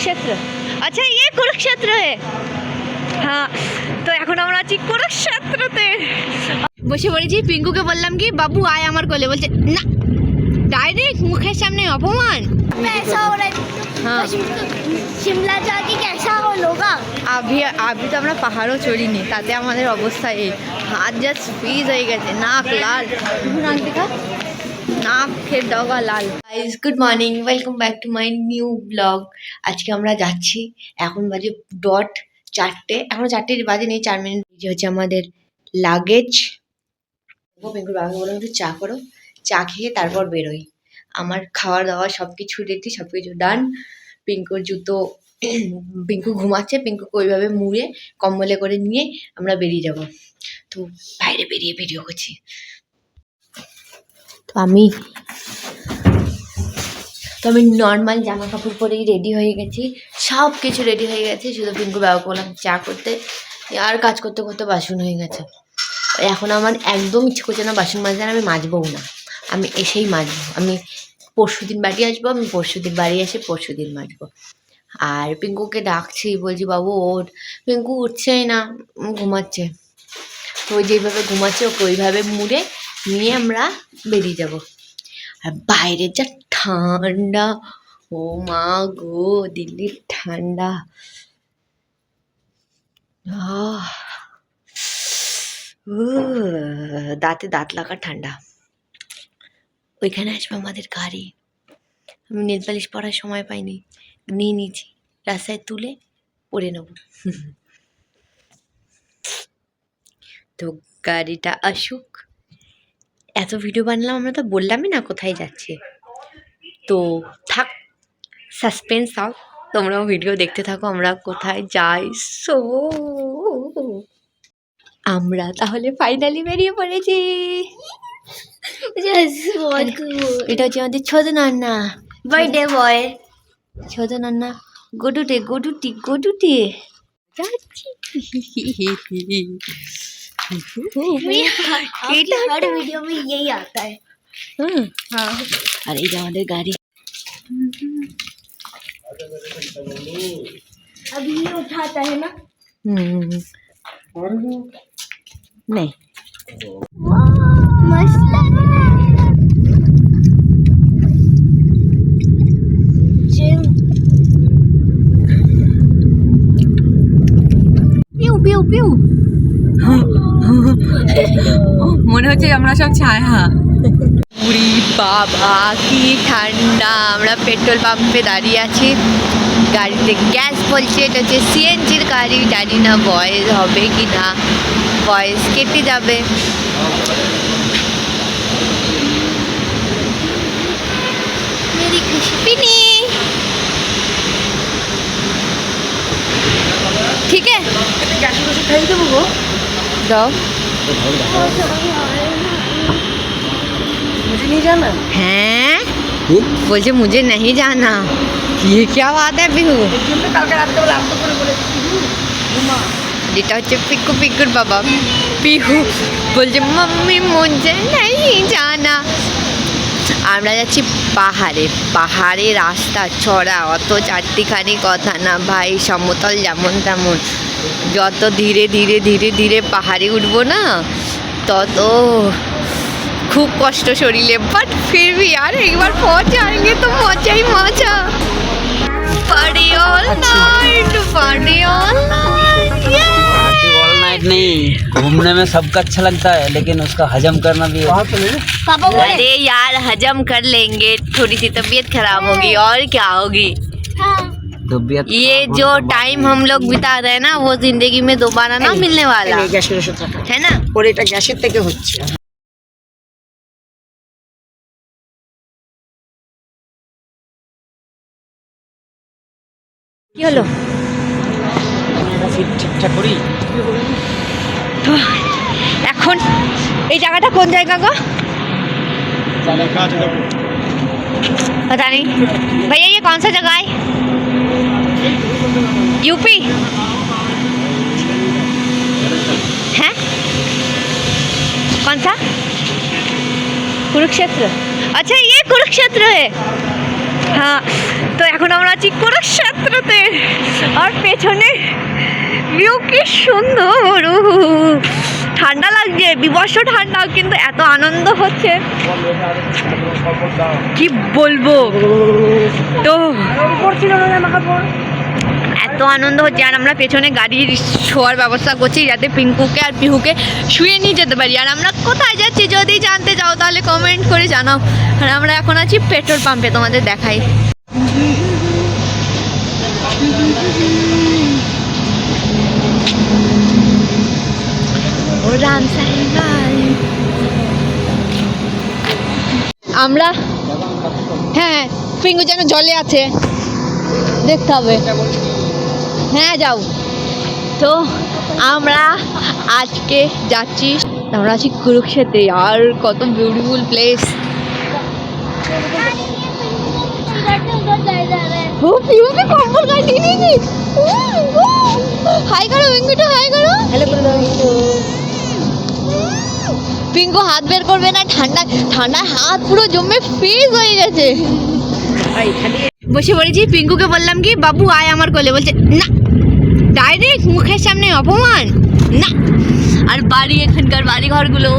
কুরুক্ষেত্র। আচ্ছা ये কুরুক্ষেত্র है। हाँ তো এখন আমরা আছি কুরুক্ষেত্রতে বসে পড়েছি। পিঙ্কুকে বললাম কি বাবু আয় আমার কোলে, বলছে না, डायरेक्ट मुखेर सामने अपमान। ऐसा हो रहा है। हाँ शिमला जाके कैसा हो लोगा। अभी तो আমরা পাহাড়ও চড়িনি, তাতে আমাদের অবস্থা এই হাত জাস্ট ফ্রিজ হয়ে গেছে, নাক লাল, নাক দেখা নাকের ডগা লাল। Guys good morning, welcome back to my new blog. আজকে আমরা যাচ্ছি, এখন বাজে ডট 4টে, এখনো 4টে বাজে নেই, 4 মিনিট। যে হচ্ছে আমাদের লাগেজ। পিঙ্কুর বাবাকে বললাম একটু চা করো, চা খেয়ে তারপর বেরোই। আমার খাওয়া দাওয়া সব কিছু রেডি, সব কিছু ডান। পিঙ্কুর জুতো, পিঙ্কু ঘুমাচ্ছে, পিঙ্কুকে ওইভাবে মুড়ে কম্বলে করে নিয়ে আমরা বেরিয়ে যাব। তো বাইরে বেরিয়ে ভিডিও করছি। তো আমি নর্মাল জামা কাপড় পরেই রেডি হয়ে গেছি, সব কিছু রেডি হয়ে গেছে। শুধু পিঙ্কুর বাবাকে বললাম চা করতে, আর কাজ করতে করতে বাসন হয়ে গেছে। এখন আমার একদম ইচ্ছে করছে না বাসন মাজতে, আমি মাজবও না, আমি এসেই মাজবো। আমি পরশুদিন বাড়ি আসবো, আমি পরশুদিন বাড়ি এসে পরশুদিন মাজবো। আর পিঙ্কুকে ডাকছি, বলছি বাবু ওঠ, পিঙ্কু উঠছেই না, ঘুমাচ্ছে। তো ওই যেভাবে ঘুমাচ্ছে ওকে ওইভাবে মুড়ে নিয়ে আমরা বেরিয়ে যাব। আর বাইরে যা ঠান্ডা, ও মা গো, দিল্লির ঠান্ডা। দাঁতে দাঁত লাগা ঠান্ডা। ওইখানে আসবে আমাদের গাড়ি। আমি নেল পালিশ পরার সময় পাইনি, নিয়ে নিয়েছি, রাস্তায় তুলে পরে নেব। তো গাড়িটা আসুক, এত ভিডিও বানালাম, আমরা তো বললামই না কোথায় যাচ্ছে। তো থাক, সাসপেন্স থাক, তোমরাও ভিডিও দেখতে থাকো আমরা কোথায় যাই। সো আমরা তাহলে ফাইনালি বেরিয়ে পড়েছি। এটা হচ্ছে আমাদের ছোট নান্না, बर्थडे बॉय। ছোট নান্না। গোডুটে গোডুটি গোডুটি যাচ্ছি। आपकी हर वीडियो में यही आता है। हाँ আর এই যে আমাদের গাড়ি। अभी ये उठाता है ना। नहीं मस्त लग रहा है। जिम পিউ পিউ পিউ মনে হচ্ছে আমরা সব ছায়া। উরি বাবা কি ঠান্ডা। আমরা পেট্রোল পাম্পে দাঁড়িয়ে আছি, গাড়িতে গ্যাস বলছে, এটা হচ্ছে সিএনজির গাড়ি, জানি না ভয়েস হবে কি না, ভয়েস কেটে যাবে। মেরি খুশি ঠিক আছে, खाई देबो गो। जाओ। मुझे नहीं जाना। हैं बोलছে मुझे नहीं जाना। ये क्या बात है बिहू। এটা হচ্ছে পিকু, পিকুর বাবা পিহু বলছে মাম্মি মুঝে नहीं जाना। আমরা যাচ্ছি পাহাড়ে, পাহাড়ে রাস্তা চড়া, অত চারটিখানি কথা না ভাই, সমতল যেমন তেমন। যত ধীরে ধীরে ধীরে ধীরে পাহাড়ে উঠবো না, তত खूब कष्ट शरीरे, बट फिर भी यार एक बार पहुंच जाएंगे तो मजा ही मजा। Party all night, party all night. All night नहीं, घूमने में सबका अच्छा लगता है, लेकिन उसका हजम करना भी पापा बोले अरे यार हजम कर लेंगे, थोड़ी सी तबीयत खराब होगी और क्या होगी। तबीयत ये जो टाइम हम लोग बिता रहे हैं ना, वो जिंदगी में दोबारा ना मिलने वाला है ना। ওর এটা গ্যাসের থেকে হচ্ছে। কি হলো ঠিকঠাক করি। তো এখন এই জায়গাটা কোন জায়গা গো, पता नहीं भैया, ये कौन सा जगह है, यूपी है, कौन सा कुरुक्षेत्र। अच्छा ये कुरुक्षेत्र है। हाँ তো এখন আমরা আছি কুরুক্ষেত্রতে, আর পেছনে ভিউ কি সুন্দর। ঠান্ডা লাগছে, বিভৎস ঠান্ডা, কিন্তু এত আনন্দ হচ্ছে কি বলবো। তো এত আনন্দ হচ্ছে, আর আমরা পেছনে গাড়ির শোয়ার ব্যবস্থা করছি যাতে পিঙ্কুকে আর পিহুকে শুয়ে নিয়ে যেতে পারি। আর আমরা কোথায় যাচ্ছি যদি জানতে চাও তাহলে কমেন্ট করে জানাও। আর আমরা এখন আছি পেট্রোল পাম্পে, তোমাদের দেখাই। আমরা হ্যাঁ, পিঙ্কু যেন জলে আছে, দেখতে হবে। হ্যাঁ যাও। তো আমরা আজকে যাচ্ছি, আমরা আছি কুরুক্ষেত্রে। আর কত বিউটিফুল প্লেস। ও পিঙ্কুকে কম্বল গায়ে দিয়ে দিয়েছি। হাই করো পিঙ্কুটা, হাই করো। পিঙ্কু হাত বের করবে না, ঠান্ডা ঠান্ডা হাত পুরো জমে ফ্রিজ হয়ে গেছে। বসে পড়েছি, পিঙ্কুকে বললাম কি বাবু আয় আমার কোলে, বলছে না, ডাইরেক্ট মুখের সামনে অপমান না। আর বাড়ি, এখানকার বাড়ি ঘরগুলো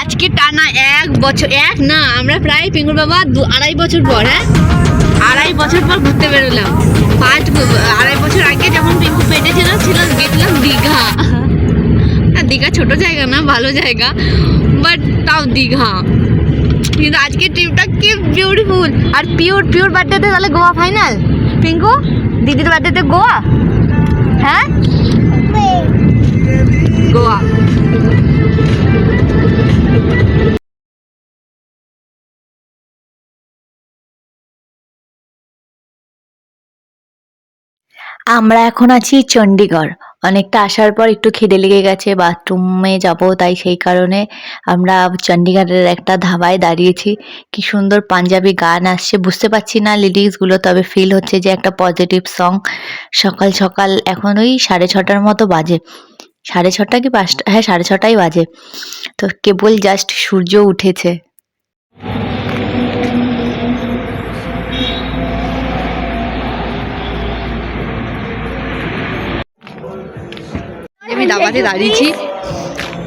আজকে টানা 1 বছর, এক না আমরা প্রায় পিঙ্কুর বাবা 2-2.5 বছর পর, হ্যাঁ 2.5 বছর পর ঘুরতে বেরোলাম। 2.5 বছর আগে যখন পিঙ্কু পেটে ছিল গেছিলাম দীঘা। আর দীঘা ছোট জায়গা না, ভালো জায়গা, বাট তাও দীঘা। কিন্তু আজকে ট্রিপটা কি বিউটিফুল। আর পিওর বার্থডেতে তাহলে গোয়া ফাইনাল। পিঙ্কু দিদির বার্থডেতে গোয়া, হ্যাঁ গোয়া। আমরা এখন আছি চণ্ডীগড়। অনেকটা আসার পর একটু খিদে লেগে গেছে, বাথরুমে যাব, তাই সেই কারণে আমরা চণ্ডীগড়ের একটা ধাবায় দাঁড়িয়েছি। কি সুন্দর পাঞ্জাবি গান আসছে, বুঝতে পারছি না লিরিক্সগুলো, তবে ফিল হচ্ছে যে একটা পজিটিভ সং। সকাল সকাল এখন ওই 6:30টার মতো বাজে, 6:30 কি 5টা, হ্যাঁ 6:30টাই বাজে। তো কেবল জাস্ট সূর্য উঠেছে। আমি দাবাতে দাঁড়িয়েছি,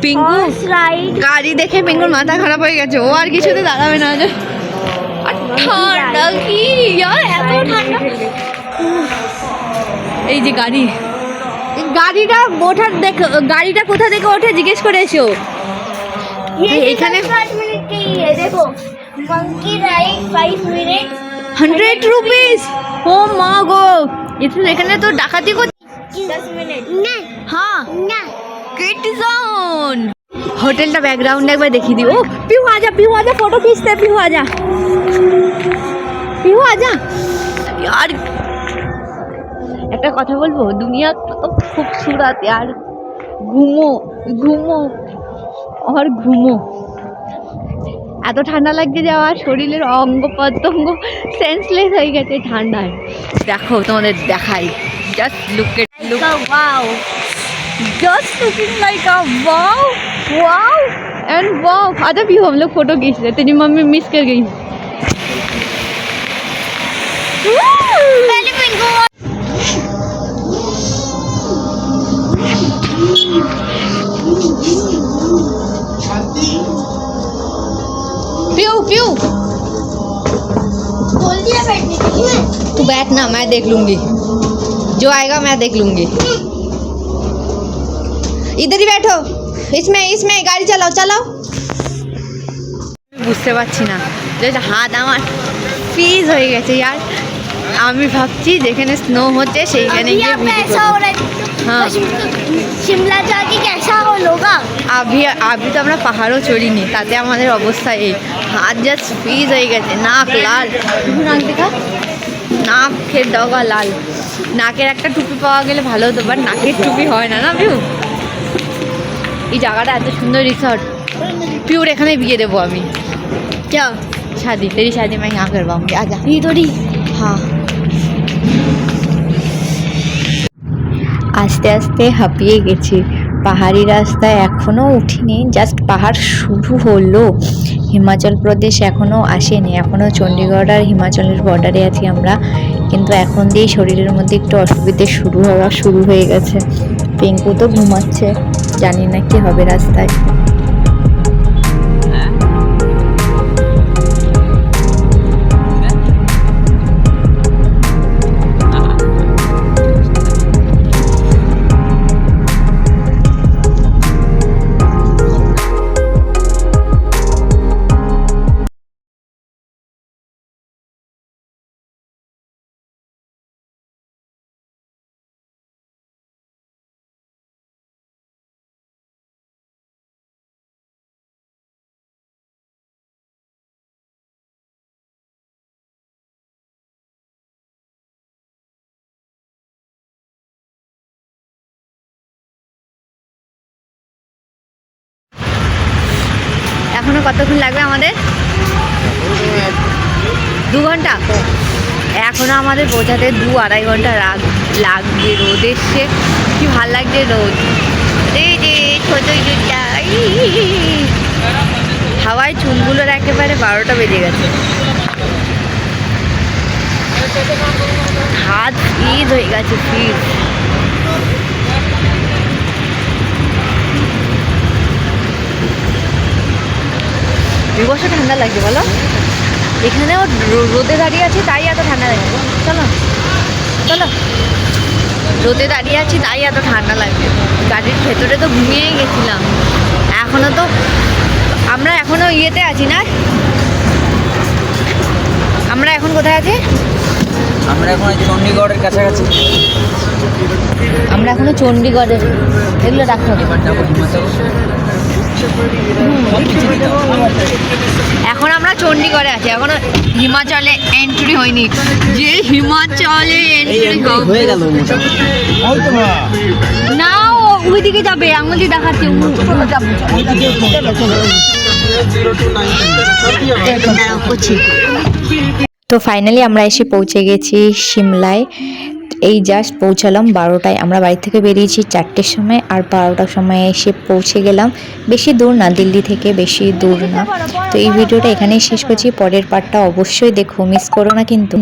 পিঙ্কু গাড়ি দেখে পিঙ্কুর মাথা খারাপ হয়ে গেছে, ও আর কিছুতে দাঁড়াবে না। আর ঠান্ডা কি, এত ঠান্ডা। এই যে গাড়িটা ওঠার দেখো, গাড়িটা কোথা থেকে ওঠে জিজ্ঞেস করে এসো। এখানে 5 मिनट के ही है, देखो मंकी राइड 5 मिनट 100 रुपीज। ও মা গো, এখানে তো ডাকাতি করছে। 10 मिनट ना হ্যাঁ ना किड जोन। হোটেলটা ব্যাকগ্রাউন্ড একবার দেখিয়ে দিও। পিহু আজা ফটো खींचते। পিহু আজা यार, একটা কথা বলবো, দুনিয়া কত খুবসুরত यार। ঘুমো আর ঘুমো। এত ঠান্ডা লাগছে যে আমার শরীরের অঙ্গ প্রত্যঙ্গ সেন্সলেস হয়ে গেছে ঠান্ডায়। দেখো তোমাদের দেখাই, just look wow just looking like a wow and wow। आजा भी हम लोग फोटो खींच रहे, तेरी मम्मी मिस कर गई। पहले पिंकू पियू बोल दिया बैठने के लिए। तू बैठ ना, मैं देख लूंगी, जो आएगा मैं देख लूंगी। इधर ही बैठो, इसमें गाड़ी चलाओ। বুঝতে পারছি না, যে হাত আমার ফ্রিজ হয়ে গেছে यार। আমি ভাবছি যেখানে স্নো হচ্ছে সেইখানে अभी গিয়ে आप ভিডিও ऐसा हो रहा है हाँ। शिमला जाके कैसा होगा। আভি তো আমরা পাহাড়ও চড়িনি, তাতে আমাদের অবস্থা এই, হাত জাস্ট ফ্রিজ হয়ে গেছে, নাক লাল। নাক দেখা, নাকের ডগা লাল। নাকের একটা টুপি পাওয়া গেলে ভালো হতো, বাট নাকের টুপি হয় না ভিউ। এই জায়গাটা এত সুন্দর, রিসর্ট পিওর, এখানে বিয়ে দেবো আমি। क्या शादी, तेरी शादी मैं यहाँ करवाऊंगी, आजा। ये थोड़ी हाँ আস্তে আস্তে হাঁপিয়ে গেছি। পাহাড়ি রাস্তায় এখনও উঠিনি, জাস্ট পাহাড় শুরু হলো। হিমাচল প্রদেশ এখনও আসেনি, এখনও চণ্ডীগড় আর হিমাচলের বর্ডারে আছি আমরা। কিন্তু এখন দিয়েই শরীরের মধ্যে একটু অসুবিধে শুরু হয়ে গেছে। পিঙ্কু তো ঘুমাচ্ছে, জানি না কি হবে রাস্তায়। এখনো কতক্ষণ লাগবে আমাদের? 2 ঘন্টা। এখনো আমাদের বোঝাতে 2-2.5 ঘন্টা লাগবে। রোদ এসছে, কি ভাল লাগছে রোদ। এই যে ছোট হাওয়ায় চুলগুলোর একেবারে 12টা বেজে গেছে। হাত ফ্রিজ হয়ে গেছে, ফ্রিজ। বিবর্ষ ঠান্ডা লাগছে বলো? এখানেও রোদে দাঁড়িয়ে আছি তাই এত ঠান্ডা লাগছে। চলো চলো, রোদে দাঁড়িয়ে আছি তাই এত ঠান্ডা লাগছে। গাড়ির ভেতরে তো ঘুমিয়েই গেছিলাম। আমরা এখনো ইয়েতে আছি না? আমরা এখন কোথায় আছি? আমরা এখন চণ্ডীগড়ের কাছাকাছি। আমরা এখনো চণ্ডীগড়ের, এগুলো রাখো। এবার যাবো হিমাচল। এখন আমরা চণ্ডীগড়ে আছি, এখনো হিমাচলে এন্ট্রি হয়নি। যে হিমাচলে এন্ট্রি হয়ে গেল না, ওইদিকে যাবে, আঙুল দিয়ে দেখাচ্ছি। তো ফাইনালি আমরা এসে পৌঁছে গেছি সিমলায়। এই জাস্ট পৌঁছালাম 12টায়। আমরা বাড়ি থেকে বেরিয়েছি 4টের সময়, আর 12টার সময় এসে পৌঁছে গেলাম। বেশি দূর না, দিল্লি থেকে বেশি দূর না। তো এই ভিডিওটা এখানেই শেষ করছি। পরের পার্টটা অবশ্যই দেখো, মিস করো না কিন্তু।